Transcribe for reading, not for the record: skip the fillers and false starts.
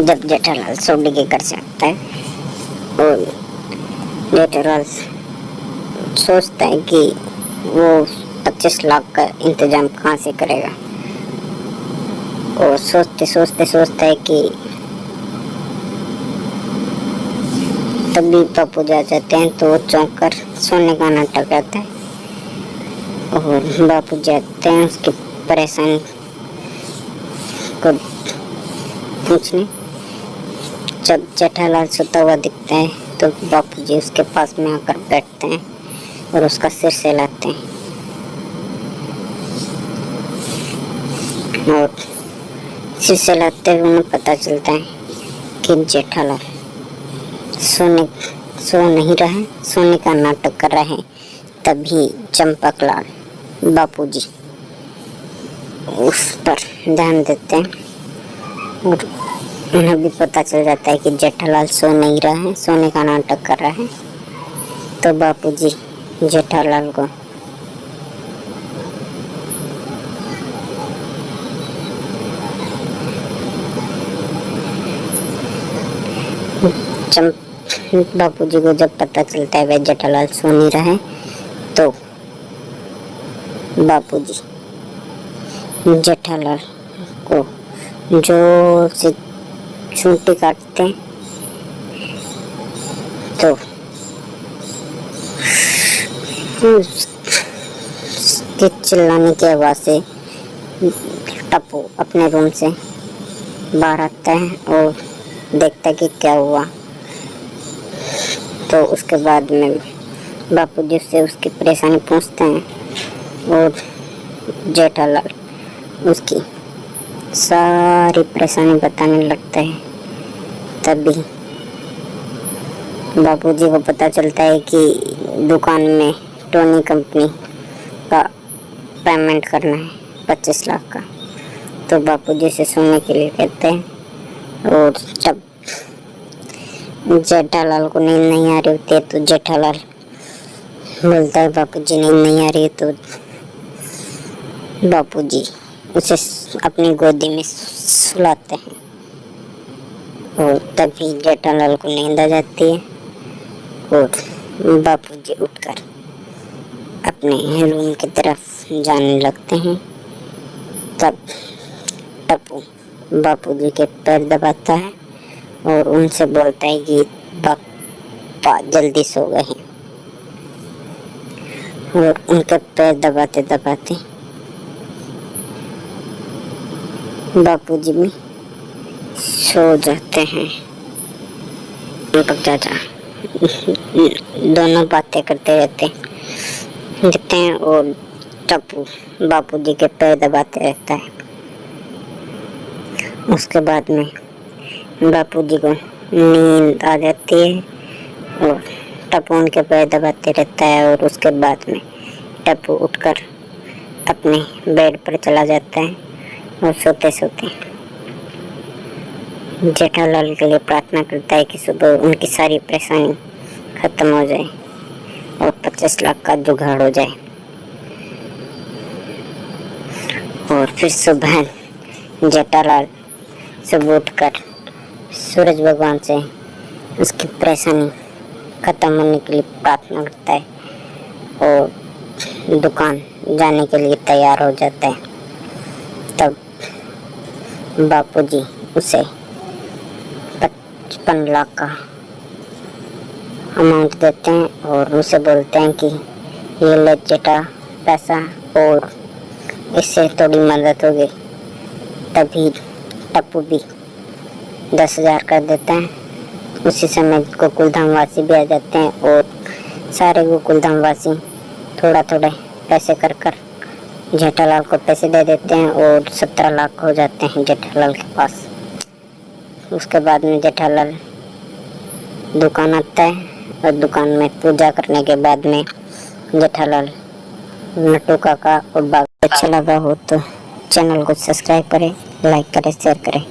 जब जेठालाल सोडी के घर से आता है और जेठालाल सोचता है कि वो 25 लाख का इंतजाम कहाँ से करेगा। और सोचता है कि तभी बापू जा जाते हैं तो वो चौंक कर सोने का नाटक करता है और बापू जाते हैं उसकी परेशानी को पूछने। जब जेठालाल सोता हुआ दिखता है तो बापूजी उसके पास में आकर बैठते हैं और उसका सिर सहलाते हैं और सिर सहलाते हुए उन्हें पता चलता है कि जेठालाल सो नहीं रहा है, सोने का नाटक कर रहे हैं। तभी चंपकलाल बापूजी उस पर ध्यान देते हैं और उन्हें भी पता चल जाता है कि जेठालाल सो नहीं रहा है, सोने का नाटक कर रहा है। तो बापूजी जेठालाल को बापूजी को जब पता चलता है वह जेठालाल सो नहीं रहा है तो बापूजी जेठालाल को जोर से चूंटी काटते हैं तो उसके चिल्लाने की आवाज से टप्पू अपने रूम से बाहर आता है और देखता है कि क्या हुआ। तो उसके बाद में बापूजी से उसकी परेशानी पूछते हैं और जेठालाल उसकी सारी परेशानी बताने लगता है। तभी बापूजी को पता चलता है कि दुकान में टोनी कंपनी का पेमेंट करना है 25 लाख का। तो बापूजी से सुनने के लिए कहते हैं और तब जेठालाल को नींद नहीं आ रही होती है तो जेठालाल बोलता है बापूजी नींद नहीं आ रही है। तो बापूजी उसे अपनी गोदी में सुलाते हैं और तभी जेठालाल को नींद आ जाती है और बापूजी उठकर अपने रूम की तरफ जाने लगते हैं। तब टप्पू बापूजी के पैर दबाता है और उनसे बोलता है कि पापा जल्दी सो गए हैं। और उनके पैर दबाते दबाते बापूजी भी सो जाते हैं। दीपक चाचा दोनों बातें करते रहते हैं और टप्पू बापूजी के पैर दबाते रहता है। उसके बाद में बापूजी को नींद आ जाती है और टप्पू उनके पैर दबाते रहता है और उसके बाद में टप्पू उठकर अपने बेड पर चला जाता है और सोते सोते जेठालाल के लिए प्रार्थना करता है कि सुबह उनकी सारी परेशानी खत्म हो जाए और 25 लाख का जुगाड़ हो जाए। और फिर सुबह जेठालाल सुबह उठकर सूरज भगवान से उसकी परेशानी खत्म होने के लिए प्रार्थना करता है और दुकान जाने के लिए तैयार हो जाता है। तब बापूजी उसे 55 लाख का अमाउंट देते हैं और उसे बोलते हैं कि ये ले जेठा पैसा और इससे थोड़ी मदद होगी। तभी टप्पू भी 10,000 कर देता है। उसी समय गोकुलधाम वासी भी आ जाते हैं और सारे गोकुलधाम वासी थोड़ा थोड़े पैसे कर जेठालाल को पैसे दे देते हैं और 17 लाख हो जाते हैं जेठालाल के पास। उसके बाद में जेठालाल दुकान आता है और दुकान में पूजा करने के बाद में जेठालाल नट्टू काका और बाग अच्छा लगा हो तो चैनल को सब्सक्राइब करें, लाइक करें, शेयर करें।